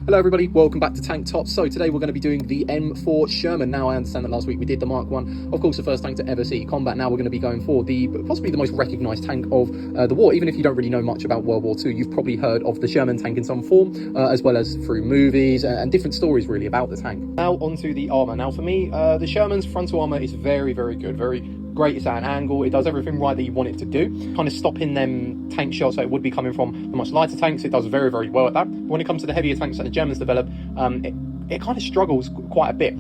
Hello everybody, welcome back to Tank Top. So today we're going to be doing the M4 Sherman. Now I understand that last week we did the Mark 1, of course the first tank to ever see combat. Now we're going to be going for the possibly the most recognised tank of the war. Even if you don't really know much about World War II, you've probably heard of the Sherman tank in some form, as well as through movies and different stories really about the tank. Now onto the armour. Now for me, the Sherman's frontal armour is very good, very great. It's at an angle, it does everything right that you want it to do, kind of stopping them tank shots that it would be coming from the much lighter tanks. It does very well at that. But when it comes to the heavier tanks that the Germans develop, it kind of struggles quite a bit.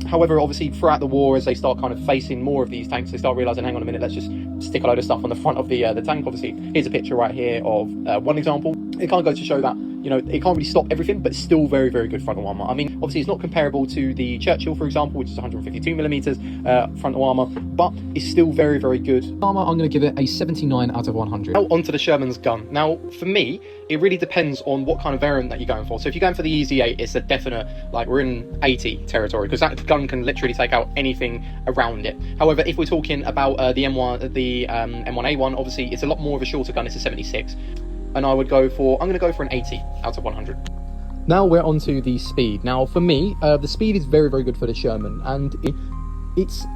However, obviously throughout the war, as they start kind of facing more of these tanks, they start realizing, hang on a minute, let's just stick a load of stuff on the front of the tank. Obviously here's a picture right here of one example. It kind of goes to show that, you know, it can't really stop everything, but it's still very good frontal armor. I mean, obviously it's not comparable to the Churchill, for example, which is 152mm frontal armor, but it's still very good armor. I'm going to give it a 79 out of 100. Now onto the Sherman's gun. Now for me, it really depends on what kind of variant that you're going for. So if you're going for the Easy 8, it's a definite, like, we're in 80 territory, because that gun can literally take out anything around it. However, if we're talking about the M1A1, obviously it's a lot more of a shorter gun. It's a 76. And I'm going to go for an 80 out of 100. Now we're on to the speed. Now for me, the speed is very good for the Sherman, and it's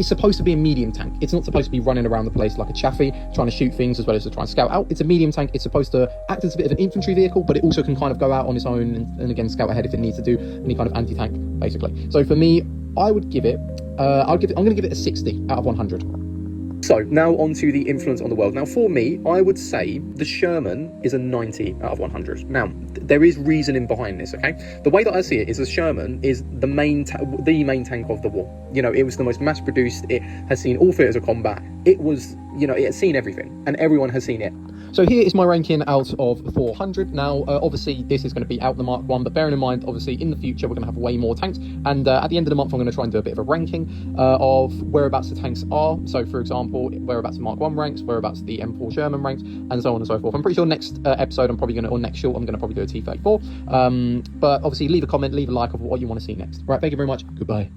supposed to be a medium tank. It's not supposed to be running around the place like a chaffee, trying to shoot things as well as to try and scout out. It's a medium tank. It's supposed to act as a bit of an infantry vehicle, but it also can kind of go out on its own and again scout ahead if it needs to do any kind of anti-tank, basically. So for me, I would give it, I'm going to give it a 60 out of 100. So now on to the influence on the world. Now for me, I would say the Sherman is a 90 out of 100. Now there is reasoning behind this, okay? The way that I see it is the Sherman is the main tank of the war. You know, it was the most mass produced. It has seen all theatres of combat. It was, you know, it has seen everything, and everyone has seen it. So here is my ranking out of 400. Now, obviously, this is going to be out the Mark 1, but bearing in mind, obviously, in the future, we're going to have way more tanks. And at the end of the month, I'm going to try and do a bit of a ranking of whereabouts the tanks are. So, for example, whereabouts the Mark 1 ranks, whereabouts the M4 Sherman ranks, and so on and so forth. I'm pretty sure next episode, or next short, I'm going to probably do a T-34. But obviously, leave a comment, leave a like of what you want to see next. Right, thank you very much. Goodbye.